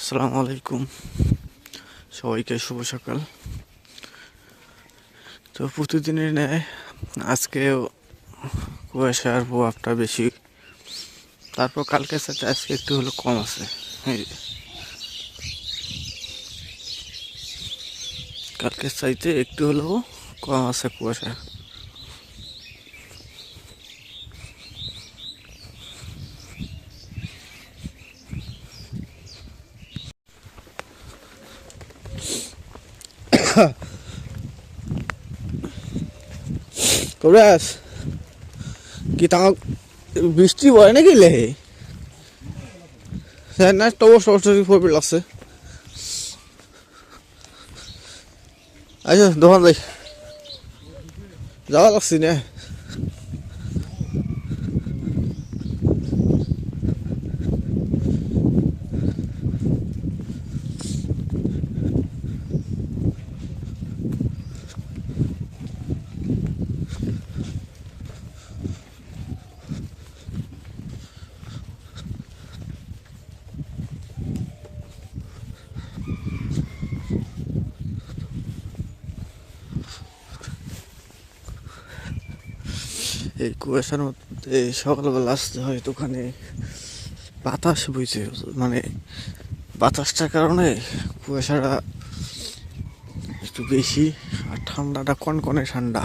আসসালামু আলাইকুম, সবাইকে শুভ সকাল। তো প্রতিদিনের ন্যায় আজকেও কুয়াশার প্রভাবটা বেশি, তারপর কালকের সাথে আজকে একটু হলো কম আছে। এই যে, কালকের চাইতে একটু হলেও কম আছে কুয়াশা। কবিরাজ, কি তা বৃষ্টি পড়ে নাকি লেহে? হ্যাঁ না, টবস টবস আছে। আচ্ছা দোকান যাই, যাওয়া লাগছি না। এই কুয়াশার মধ্যে সকালবেলা আসতে হয় দোকানে। বাতাস বইছে, মানে বাতাসটার কারণে কুয়াশাটা একটু বেশি, আর ঠান্ডাটা কনকনে ঠান্ডা।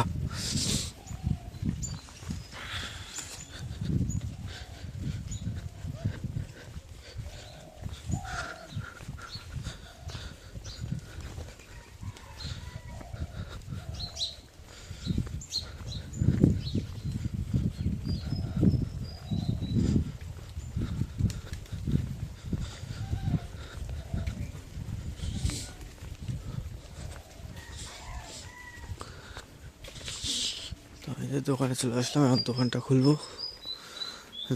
তো এই যে দোকানে চলে আসলাম, এখন দোকানটা খুলবো,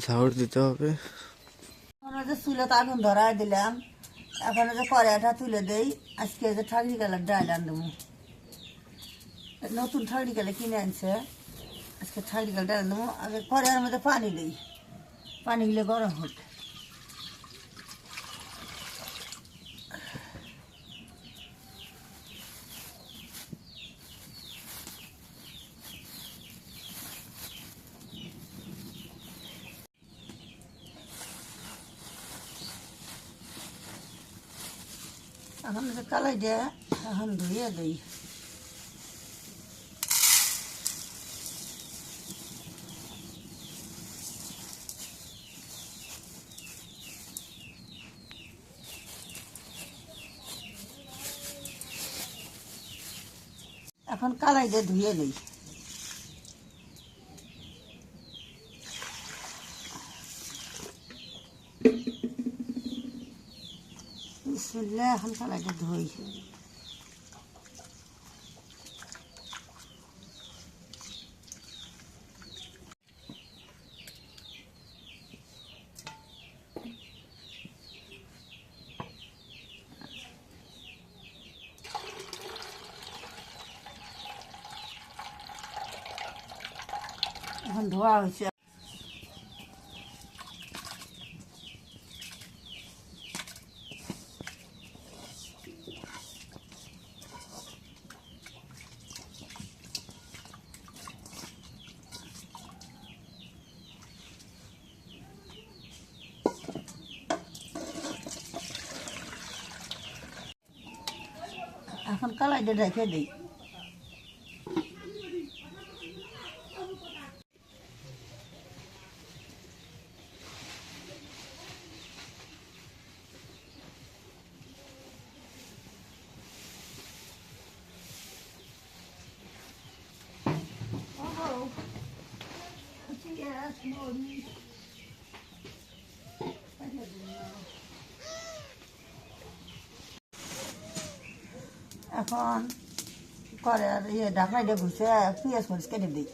ঝাড়ু দিতে হবে। চুলে তো আগুন ধরাই দিলাম, এখন যে কড়াইটা তুলে দেই। আজকে যে ঠাকুরি কালার ডাল আনবো, নতুন ঠাকুরি কালে কিনে আনছে। আজকে ঠাকুরি কালার ডাল আনবো। আগে কড়াইয়ের মধ্যে পানি দিই, পানি গুলো গরম হোক। এখন যে কালাই দিয়ে এখন ধুয়ে দিই। এখন কালাই দিয়ে ধুয়ে দিই। এখন কালাইটা ধুই। এখন ধোয়া হয়েছে। এখন কালাইটা রেখে দিই। এখন করে ঢাকনাই দিয়ে ঘুষে পেঁয়াজ মরিচ কেটে দিই।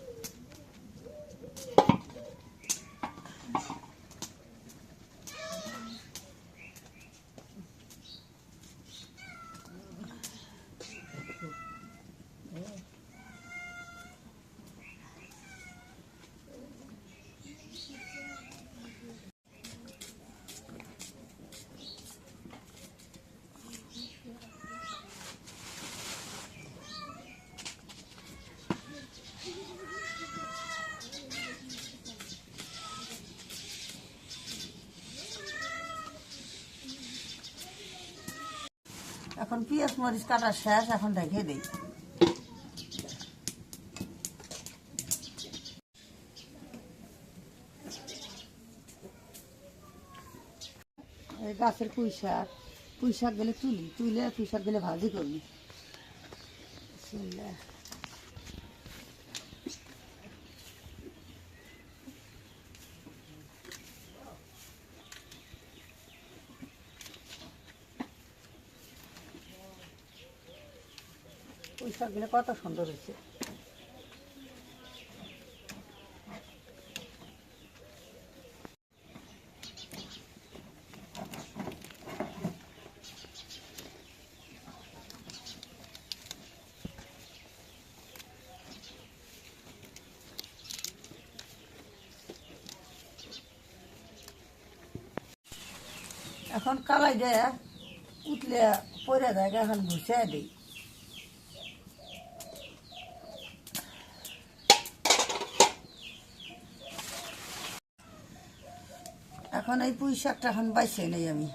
এখন পেঁয়াজ মরিচ কাটা শেষ, এখন ঢেকে দিই। এই গাছের পুঁই শাক গেলে তুলে পুঁই শাক গেলে ভাজি করবি। বিসমিল্লাহ। পুঁই শাক গেলে কত সুন্দর হয়েছে। এখন কালাই দিয়ে উঠলে পরে যায়, এখন ঘুষে দিই। এখন এই পুঁই শাকটা এখন বাইছে নেই আমি।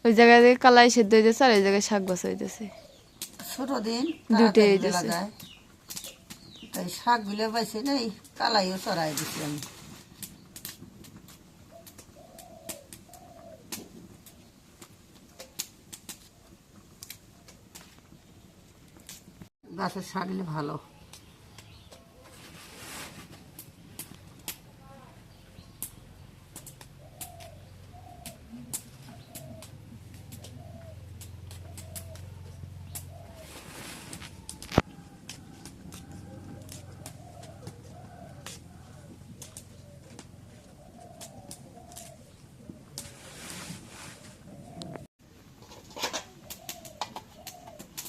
ওই জায়গায় থেকে কালাই সেদ্ধ হইতেছে আর এই জায়গায় শাক বাছা হইতেছে। ছোট দিন দুইটাই তাড়াতাড়ি হইতেছে। বেলা যায়, তাই শাকগুলো বাইছে নেই, কালাইও চড়াই দিছি আমি। গাছের শাকগুলো ভালো।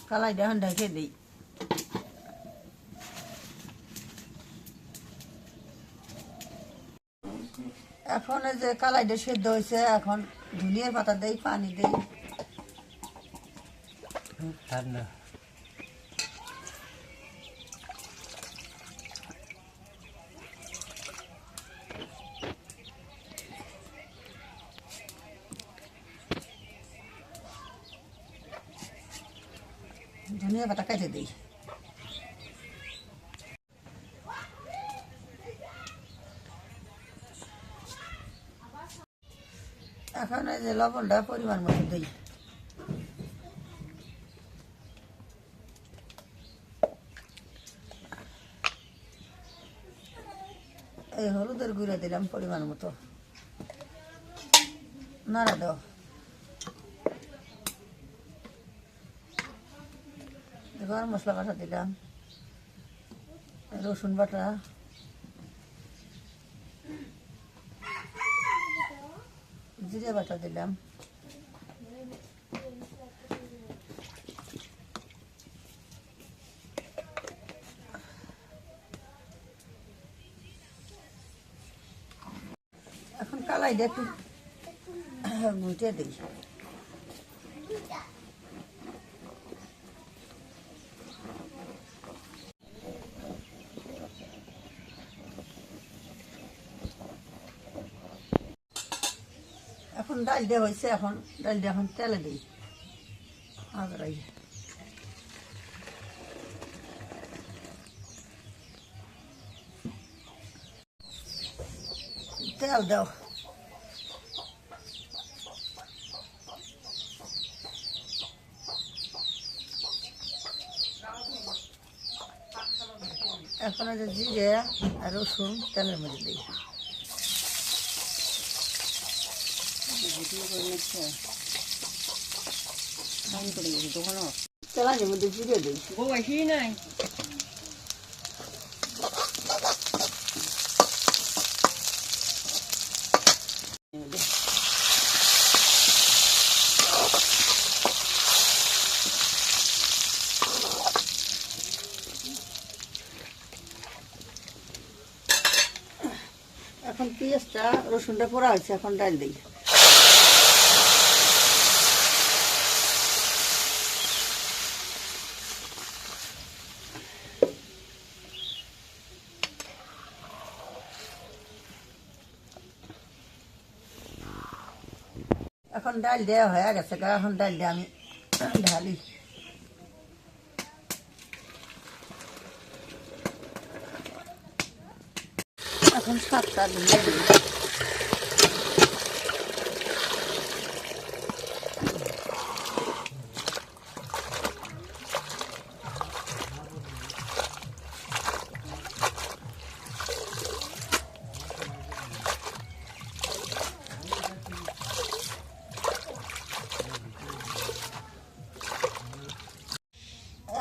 কালাই এখন ঢেকে দিই। এখন এই যে কালাইটা সেদ্ধ হয়েছে, এখন ধনিয়ার পাতা দেই, পানি দেই। ঠান্ডা ধনিয়া পাতা কেটে দিই। এখন এই যে লবণটা পরিমাণ মতো দিই। এই হলুদের গুঁড়ো দিলাম পরিমাণ মতো, নাড়া দাও। গরম মশলা বাটা দিলাম, রসুন বাটা, জিরে বাটা দিলাম, এখন কালাইটা একটু ঘুটে দিই। এখন ডাল দেওয়া হয়েছে, এখন ডাল দিয়ে এখন তেলে দিই আজরাই। তেল দাও। এখন এই যে জিরে আর রসুন তেলের মধ্যে দিই। তেলের মধ্যে জিরে দিই। এখন পেঁয়াজটা রসুনটা পোড়া হয়েছে, এখন ডাল দিই। এখন ডাল দেওয়া হয়ে গেছে, এখন ডাল দিয়ে আমি ঢালি। এখন শাকটা দিয়ে দিই।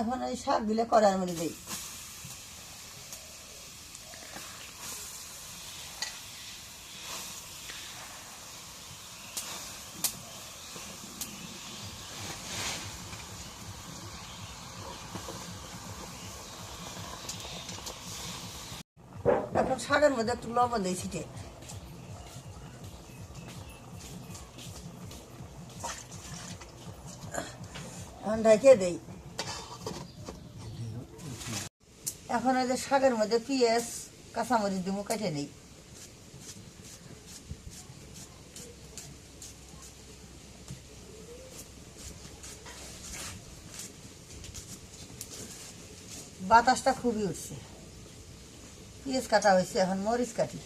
এখন এই শাক দিলে কড়াইয়ের মধ্যে দিই। এখন শাকের মধ্যে একটু লবণ দিই ছিটে। এখন ঢেকে দেই। এখন ওই যে শাকের মধ্যে পেঁয়াজ কাঁচামরিচ দিব, কেটে নেই। বাতাসটা খুবই উঠছে। পেঁয়াজ কাটা হয়েছে, এখন মরিচ কাটি।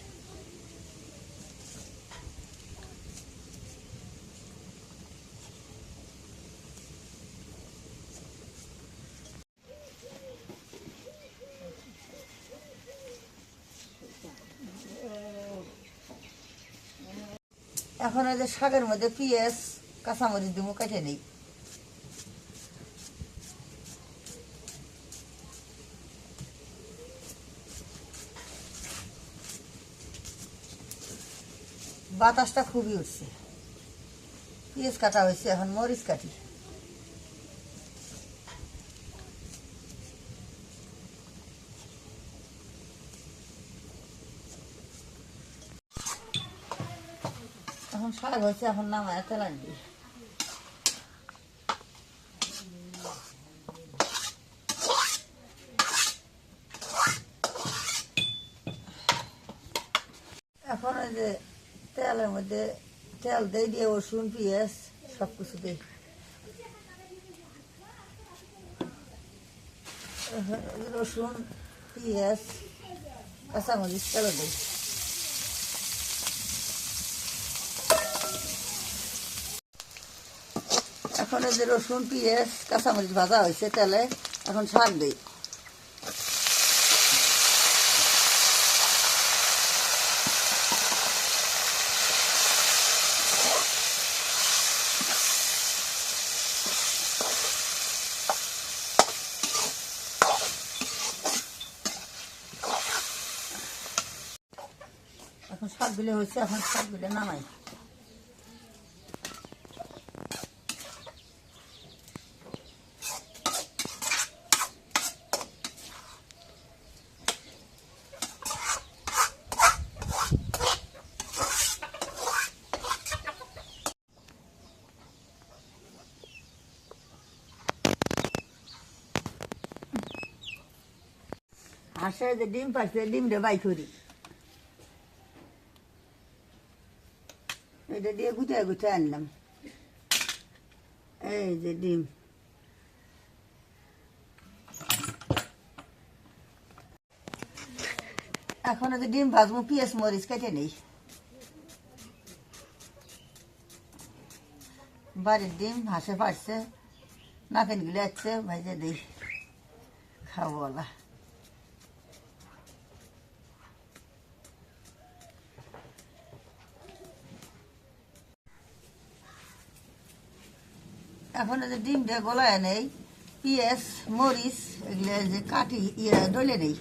এখন ওই যে শাকের মধ্যে পেঁয়াজ কাঁচামরিচ দিব, কেটে নেই। বাতাসটা খুবই উঠছে। পেঁয়াজ কাটা হয়েছে, এখন মরিচ কাটি। এখন শাক হয়েছে, এখন নামায় তেল আনবি। এখন ওই যে তেলের মধ্যে তেল দিয়ে দিয়ে রসুন পেঁয়াজ সব কিছু দিই। রসুন পেঁয়াজ কাঁচামরিচ তেল দিই। এখন এই যে রসুন পেঁয়াজ কাঁচামরিচ ভাজা হয়েছে তেলে, এখন শাক দিই। এখন শাক দিলে হয়েছে, এখন শাক দিলে নামাই। হাঁসের যে ডিম পাচ্ছে, ডিমটা বাই করি। এটা দিয়ে গুটায় গুটায় আনলাম। এই যে ডিম, এখন যে ডিম ভাজবো, পেঁয়াজ মরিচ কেটে নেই। বাড়ির ডিম হাঁসে পারছে, নাকেন গুলো আসছে, ভাইজে দিই, খাবো বলা। এখন যে ডিমটা গলায় নেই, পেঁয়াজ মরিচ এগুলো যে কাটি ডলে নেই।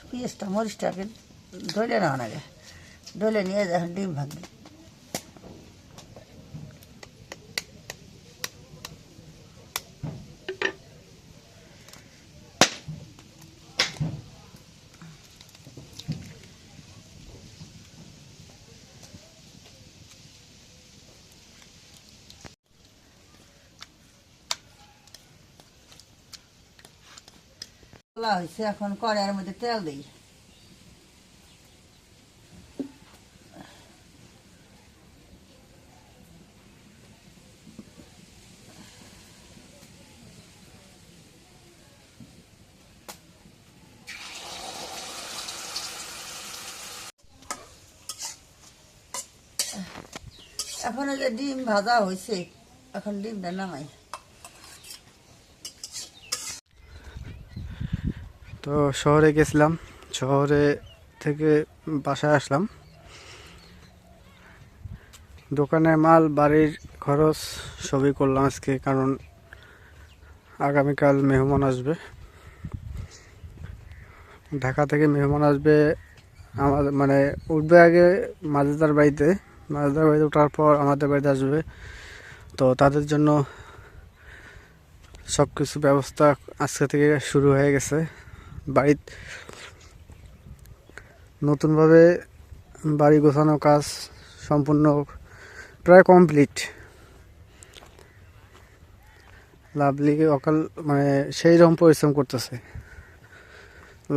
পেঁয়াজটা মরিচটাকে ডলে নেওয়া লাগে, ডলে নিয়ে এখন ডিম ভাঙি। খোলা হয়েছে, এখন কড়াইয়ের মধ্যে তেল দিই। এখন এই যে ডিম ভাজা হয়েছে, এখন ডিমটা নামাই। তো শহরে গেছিলাম, শহরে থেকে বাসায় আসলাম। দোকানের মাল, বাড়ির খরচ সবই করলাম আজকে, কারণ আগামীকাল মেহমান আসবে। ঢাকা থেকে মেহমান আসবে, আমাদের মানে উঠবে আগে মাজেদার বাড়িতে, মাজেদার বাড়িতে ওঠার পর আমাদের বাড়িতে আসবে। তো তাদের জন্য সব কিছু ব্যবস্থা আজকে থেকে শুরু হয়ে গেছে। বাড়ির নতুনভাবে বাড়ি গোছানো কাজ সম্পূর্ণ প্রায় কমপ্লিট। লাভলি অকাল মানে সেই রকম পরিশ্রম করতেছে।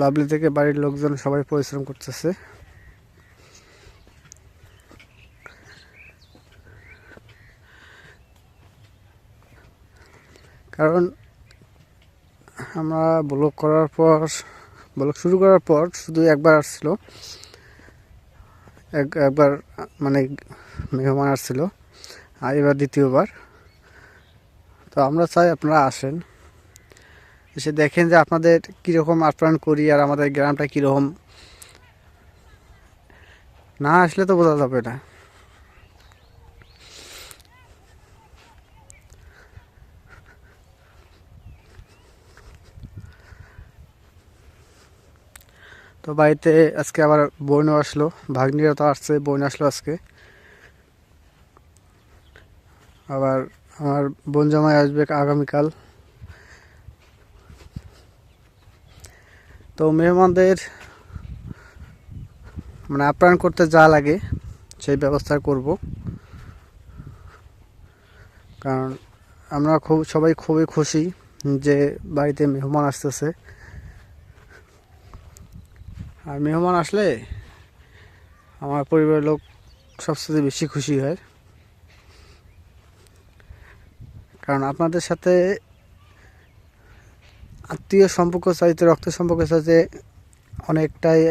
লাভলি থেকে বাড়ির লোকজন সবাই পরিশ্রম করতেছে। কারণ আমরা ব্লগ শুরু করার পর শুধু একবার আসছিল, একবার মানে মেহমান আসছিল, আর এবার দ্বিতীয়বার। তো আমরা চাই আপনারা আসেন, এসে দেখেন যে আপনাদের কীরকম আপ্যায়ন করি আর আমাদের গ্রামটা কীরকম। না আসলে তো বোঝা যাবে না। তো বাড়িতে আজকে আবার বোনও আসলো, ভাগ্নিরা তো আসছে, বোন আসলো আজকে। আবার আমার বোন জামাই আসবে আগামীকাল। তো মেহমানদের মানে আপ্যায়ন করতে যা লাগে সেই ব্যবস্থা করব, কারণ আমরা সবাই খুবই খুশি যে বাড়িতে মেহমান আসতেছে। আর মেহমান আসলে আমার পরিবারের লোক সবচেয়ে বেশি খুশি হয়, কারণ আপনাদের সাথে আত্মীয় সম্পর্ক চাইতে রক্ত সম্পর্ক চাইতে অনেকটাই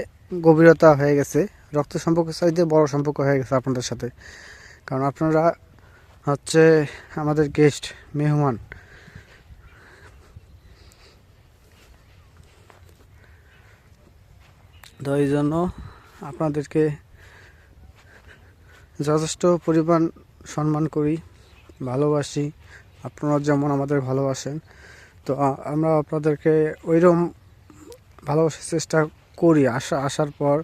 গভীরতা হয়ে গেছে, রক্ত সম্পর্ক চাইতে বড় সম্পর্ক হয়ে গেছে আপনাদের সাথে। কারণ আপনারা হচ্ছে আমাদের গেস্ট, মেহমান। তো এই জন্য আপনাদেরকে যথেষ্ট পরিমাণ সম্মান করি, ভালোবাসি, আপনারা যেমন আমাদের ভালোবাসেন। তো আমরা আপনাদেরকে ওইরকম ভালোবাসার চেষ্টা করি, আসার পর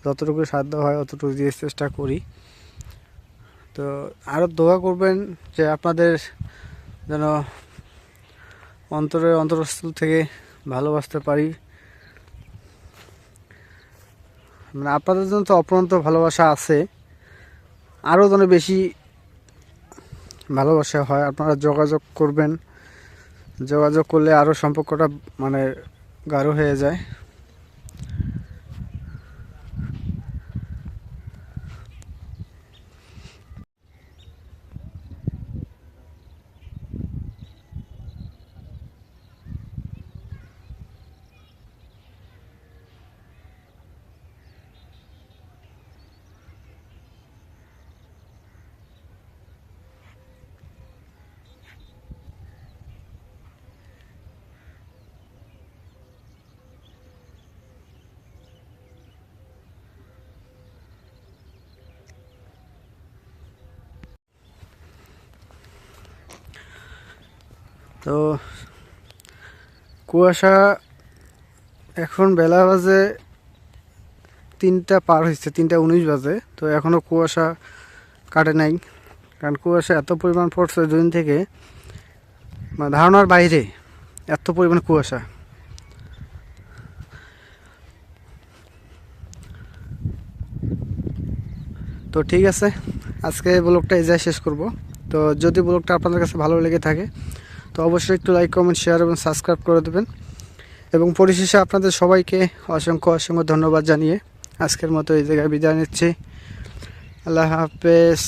যতটুকু সাধ্য হয় অতটুকু দিয়ে চেষ্টা করি। তো আরও দোয়া করবেন যে আপনাদের যেন অন্তরস্থল থেকে ভালোবাসতে পারি। মানে আপনাদের জন্য তো অপরন্ত ভালোবাসা আছে, আরও যেন বেশি ভালোবাসা হয়। আপনারা যোগাযোগ করবেন, যোগাযোগ করলে আরও সম্পর্কটা মানে গাঢ় হয়ে যায়। তো কুয়াশা, এখন বেলা বাজে 3টা পার হয়েছে, 3টা 19 বাজে। তো এখনও কুয়াশা কাটে নাই, কারণ কুয়াশা এত পরিমাণ পড়ছে দুদিন থেকে, মানে ধারণার বাইরে এত পরিমাণ কুয়াশা। তো ঠিক আছে, আজকে ব্লগটা এই জায়গায় শেষ করব। তো যদি ব্লগটা আপনাদের কাছে ভালো লেগে থাকে তো অবশ্যই একটু লাইক, কমেন্ট, শেয়ার এবং সাবস্ক্রাইব করে দেবেন। এবং পরিশেষে আপনাদের সবাইকে অসংখ্য অসংখ্য ধন্যবাদ জানিয়ে আজকের মতো এই জায়গায় বিদায় নিচ্ছি। আল্লাহ হাফেজ।